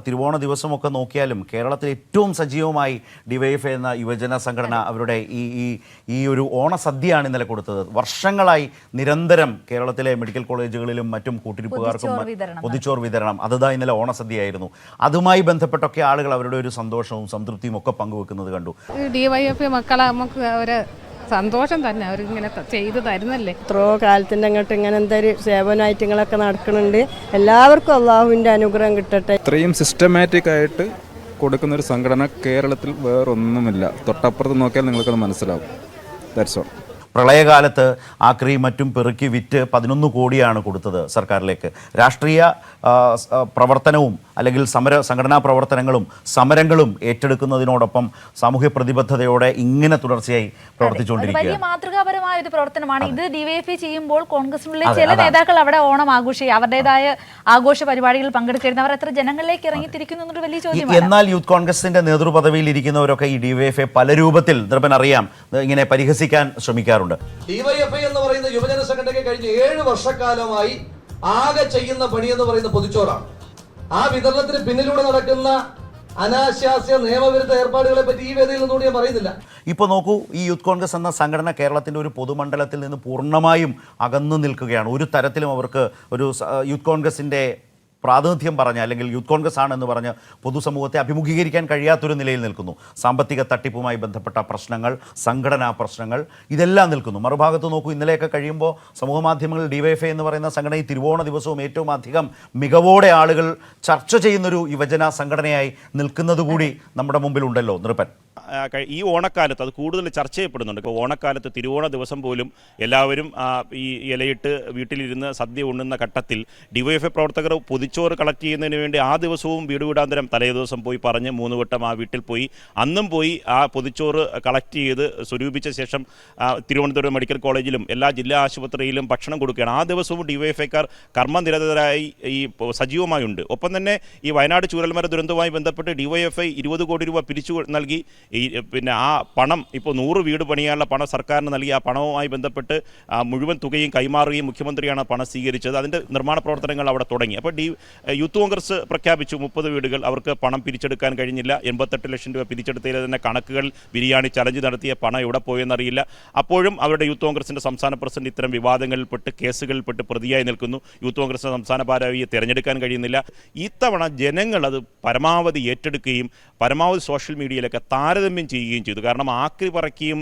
തിരുവോണ ദിവസമൊക്കെ നോക്കിയാലും കേരളത്തിൽ ഏറ്റവും സജീവമായി ഡിവൈഎഫ്ഐ എന്ന യുവജന സംഘടന അവരുടെ ഈ ഒരു ഓണസദ്യയാണ് ഇന്നലെ കൊടുത്തത്. വർഷങ്ങളായി നിരന്തരം കേരളത്തിലെ മെഡിക്കൽ കോളേജുകളിലും മറ്റും കൂട്ടിരിപ്പുകാർക്കും പൊതിച്ചോറ് വിതരണം അതാ ഇന്നലെ ഓണസദ്യയായിരുന്നു. അതുമായി ബന്ധപ്പെട്ടൊക്കെ ആളുകൾ അവരുടെ ഒരു സന്തോഷവും സംതൃപ്തിയും ഒക്കെ പങ്കുവെക്കുന്നത് കണ്ടു. ഡിവൈഎഫ്ഐ മക്കളെ നമുക്ക് ഒരു സന്തോഷം തന്നെ, അവരിങ്ങനെ ചെയ്തു തരുന്നല്ലേ. എത്രയോ കാലത്തിൻ്റെ അങ്ങോട്ട് ഇങ്ങനെ എന്തൊരു സേവനൈറ്റങ്ങളൊക്കെ നടക്കുന്നുണ്ട്. എല്ലാവർക്കും അള്ളാഹുവിൻ്റെ അനുഗ്രഹം കിട്ടട്ടെ. ഇത്രയും സിസ്റ്റമാറ്റിക് ആയിട്ട് കൊടുക്കുന്നൊരു സംഘടന കേരളത്തിൽ വേറൊന്നുമില്ല. തൊട്ടപ്പുറത്ത് നോക്കിയാൽ നിങ്ങൾക്കത് മനസ്സിലാവും. That's all. പ്രളയകാലത്ത് ആക്രി മറ്റും പെറുക്കി വിറ്റ് 11 കോടിയാണ് കൊടുത്തത് സർക്കാരിലേക്ക്. രാഷ്ട്രീയ പ്രവർത്തനവും അല്ലെങ്കിൽ സംഘടനാ പ്രവർത്തനങ്ങളും സമരങ്ങളും ഏറ്റെടുക്കുന്നതിനോടൊപ്പം സാമൂഹ്യ പ്രതിബദ്ധതയോടെ ഇങ്ങനെ തുടർച്ചയായി പ്രവർത്തിച്ചുകൊണ്ടിരിക്കുകയാണ്. വലിയ മാതൃകാപരമായ ഒരു പ്രവർത്തനമാണ് ഇത്. ഡിവൈഎഫ്ഐ ചെയ്യുമ്പോൾ കോൺഗ്രസിനുള്ളിൽ ചില നേതാക്കൾ അവിടെ ഓണം ആഘോഷിക്കും, അവരുടേതായ ആഘോഷ പരിപാടികളിൽ പങ്കെടുക്കുന്നവർ എത്ര ജനങ്ങളിലേക്ക് ഇറങ്ങിത്തിരിക്കുന്നു എന്നൊരു വലിയ ചോദ്യമാണ്. എന്നാൽ യൂത്ത് കോൺഗ്രസിന്റെ നേതൃപദവിയിൽ ഇരിക്കുന്നവരൊക്കെ ഈ ഡിവൈഎഫ്ഐ പല രൂപത്തിൽ നിർഭൻ അറിയാം ഇങ്ങനെ പരിഹസിക്കാൻ ശ്രമിക്കാറുണ്ട്. ഡിവൈഎഫ്ഐ എന്ന് പറയുന്ന യുവജന സംഘടനയ്ക്ക് കഴിഞ്ഞ 7 വർഷക്കാലമായി ആകെ ചെയ്യുന്ന പണി എന്ന് പറയുന്ന പൊതിച്ചോറാണ്. ആ വിതരണത്തിന് പിന്നിലൂടെ നടക്കുന്ന അനാശാസ്യ നിയമവിരുദ്ധ ഏർപ്പാടുകളെ പറ്റി ഈ വേദിയിൽ നിന്നുകൂടി ഞാൻ പറയുന്നില്ല. ഇപ്പോൾ നോക്കൂ, ഈ യൂത്ത് കോൺഗ്രസ് എന്ന സംഘടന കേരളത്തിൻ്റെ ഒരു പൊതുമണ്ഡലത്തിൽ നിന്ന് പൂർണ്ണമായും അകന്നു നിൽക്കുകയാണ്. ഒരു തരത്തിലും അവർക്ക് ഒരു യൂത്ത് കോൺഗ്രസിൻ്റെ പ്രാതിനിധ്യം പറഞ്ഞ അല്ലെങ്കിൽ യൂത്ത് കോൺഗ്രസ് ആണെന്ന് പറഞ്ഞ് പൊതുസമൂഹത്തെ അഭിമുഖീകരിക്കാൻ കഴിയാത്തൊരു നിലയിൽ നിൽക്കുന്നു. സാമ്പത്തിക തട്ടിപ്പുമായി ബന്ധപ്പെട്ട പ്രശ്നങ്ങൾ, സംഘടനാ പ്രശ്നങ്ങൾ ഇതെല്ലാം നിൽക്കുന്നു. മറുഭാഗത്ത് നോക്കൂ, ഇന്നലെയൊക്കെ കഴിയുമ്പോൾ സമൂഹ മാധ്യമങ്ങളിൽ ഡിവൈഎഫ്ഐ എന്ന് പറയുന്ന സംഘടന ഈ തിരുവോണ ദിവസവും ഏറ്റവും അധികം മികവോടെ ആളുകൾ ചർച്ച ചെയ്യുന്നൊരു യുവജന സംഘടനയായി നിൽക്കുന്നത് കൂടി നമ്മുടെ മുമ്പിലുണ്ടല്ലോ നൃപൻ. ഈ ഓണക്കാലത്ത് അത് കൂടുതൽ ചർച്ച ചെയ്യപ്പെടുന്നുണ്ട്. ഇപ്പോൾ ഓണക്കാലത്ത് തിരുവോണ ദിവസം പോലും എല്ലാവരും ഈ ഇലയിട്ട് വീട്ടിലിരുന്ന് സദ്യ ഉണ്ണുന്ന ഘട്ടത്തിൽ ഡിവൈഎഫ്ഐ പ്രവർത്തകർ പൊതിച്ചോറ് കളക്ട് ചെയ്യുന്നതിന് വേണ്ടി ആ ദിവസവും വീട് വീടാന്തരം തലേ ദിവസം പോയി പറഞ്ഞ് 3 വട്ടം ആ വീട്ടിൽ പോയി അന്നും പോയി ആ പൊതിച്ചോറ് കളക്ട് ചെയ്ത് സ്വരൂപിച്ച ശേഷം തിരുവനന്തപുരം മെഡിക്കൽ കോളേജിലും എല്ലാ ജില്ലാ ആശുപത്രിയിലും ഭക്ഷണം കൊടുക്കുകയാണ്. ആ ദിവസവും ഡിവൈഎഫ്ഐക്കാർ കർമ്മനിരതരായി ഈ സജീവമായുണ്ട്. ഒപ്പം തന്നെ ഈ വയനാട് ചൂരൽമല ദുരന്തവുമായി ബന്ധപ്പെട്ട് ഡിവൈഎഫ്ഐ 20 കോടി രൂപ പിരിച്ചു നൽകി. പിന്നെ ആ പണം ഇപ്പോൾ 100 വീട് പണിയാനുള്ള പണം സർക്കാരിന് നൽകി. ആ പണവുമായി ബന്ധപ്പെട്ട് മുഴുവൻ തുകയും കൈമാറുകയും മുഖ്യമന്ത്രിയാണ് പണം സ്വീകരിച്ചത്. അതിൻ്റെ നിർമ്മാണ പ്രവർത്തനങ്ങൾ അവിടെ തുടങ്ങി. അപ്പോൾ യൂത്ത് കോൺഗ്രസ് പ്രഖ്യാപിച്ചു 30 വീടുകൾ അവർക്ക് പണം പിരിച്ചെടുക്കാൻ കഴിഞ്ഞില്ല. 88 ലക്ഷം രൂപ പിരിച്ചെടുത്തതിൽ തന്നെ കണക്കുകൾ ബിരിയാണി ചലഞ്ച് നടത്തിയ പണം എവിടെ പോയെന്നറിയില്ല. അപ്പോഴും അവരുടെ യൂത്ത് കോൺഗ്രസിൻ്റെ സംസ്ഥാന പ്രസിഡന്റ് ഇത്തരം വിവാദങ്ങളിൽപ്പെട്ട് കേസുകളിൽപ്പെട്ട് പ്രതിയായി നിൽക്കുന്നു. യൂത്ത് കോൺഗ്രസിൻ്റെ സംസ്ഥാന ഭാരവാഹിയെ തിരഞ്ഞെടുക്കാൻ കഴിയുന്നില്ല. ഇത്തവണ ജനങ്ങൾ അത് പരമാവധി ഏറ്റെടുക്കുകയും പരമാവധി സോഷ്യൽ മീഡിയയിലൊക്കെ താരതമ്യം ചെയ്യുകയും ചെയ്തു. കാരണം ആക്രി പറക്കിയും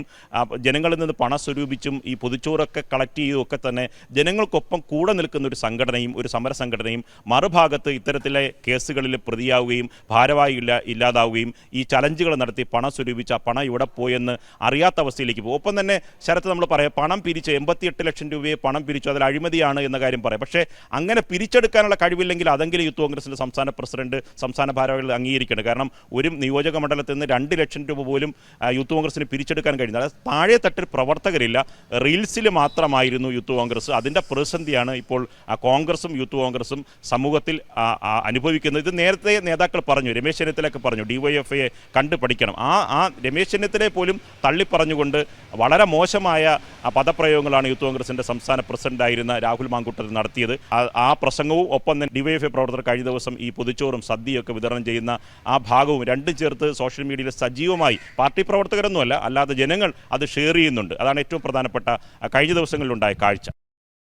ജനങ്ങളിൽ നിന്ന് പണം സ്വരൂപിച്ചും ഈ പൊതിച്ചോറൊക്കെ കളക്ട് ചെയ്തുമൊക്കെ തന്നെ ജനങ്ങൾക്കൊപ്പം കൂടെ നിൽക്കുന്ന ഒരു സംഘടനയും ഒരു സമര സംഘടനയും മറുഭാഗത്ത് ഇത്തരത്തിലെ കേസുകളിൽ പ്രതിയാവുകയും ഭാരവാഹി ഇല്ലാതാവുകയും ഈ ചലഞ്ചുകൾ നടത്തി പണം സ്വരൂപിച്ച പണം ഇവിടെ പോയെന്ന് അറിയാത്ത അവസ്ഥയിലേക്ക് പോകും. ഒപ്പം തന്നെ ശരത്ത് നമ്മൾ പറയാം, പണം പിരിച്ച് 88 ലക്ഷം രൂപയെ പണം പിരിച്ചു, അതിൽ അഴിമതിയാണ് എന്ന കാര്യം പറയാം. പക്ഷേ അങ്ങനെ പിരിച്ചെടുക്കാനുള്ള കഴിവില്ലെങ്കിൽ അതെങ്കിലും യൂത്ത് കോൺഗ്രസിൻ്റെ സംസ്ഥാന പ്രസിഡന്റ് സംസ്ഥാന ഭാരവാഹികൾ അംഗീകരിക്കണം. കാരണം ഒരു നിയോജക മണ്ഡലത്തിൽ നിന്ന് 2 ലക്ഷം രൂപ പോലും യൂത്ത് കോൺഗ്രസിന് പിരിച്ചെടുക്കാൻ കഴിയുന്നത്. അതായത് താഴെ തട്ടിൽ പ്രവർത്തകരില്ല, റീൽസിൽ മാത്രമായിരുന്നു യൂത്ത് കോൺഗ്രസ്. അതിൻ്റെ പ്രതിസന്ധിയാണ് ഇപ്പോൾ കോൺഗ്രസും യൂത്ത് കോൺഗ്രസും സമൂഹത്തിൽ അനുഭവിക്കുന്നത്. ഇത് നേരത്തെ നേതാക്കൾ പറഞ്ഞു, രമേശ് ചെന്നിത്തലയൊക്കെ പറഞ്ഞു ഡിവൈഎഫ്ഐയെ കണ്ടു പഠിക്കണം. ആ രമേശ് ചെന്നിത്തലയെ പോലും തള്ളിപ്പറഞ്ഞുകൊണ്ട് വളരെ മോശമായ പദപ്രയോഗങ്ങളാണ് യൂത്ത് കോൺഗ്രസിൻ്റെ സംസ്ഥാന പ്രസിഡന്റായിരുന്ന രാഹുൽ മാങ്കൂട്ടത്തിൽ നടത്തിയത്. ആ പ്രസംഗവും ഒപ്പം തന്നെ ഡിവൈഎഫ്ഐ പ്രവർത്തകർ കഴിഞ്ഞ ദിവസം ഈ പൊതിച്ചോറും സദ്യയൊക്കെ വിതരണം ചെയ്യുന്ന ആ ഭാഗവും രണ്ടും ചേർത്ത് സോഷ്യൽ മീഡിയയിൽ സജീവമായി പാർട്ടി പ്രവർത്തകരൊന്നുമല്ല, അല്ലാതെ ജനങ്ങൾ അത് ഷെയർ ചെയ്യുന്നുണ്ട്. അതാണ് ഏറ്റവും പ്രധാനപ്പെട്ട കഴിഞ്ഞ ദിവസങ്ങളിലുണ്ടായ കാഴ്ച.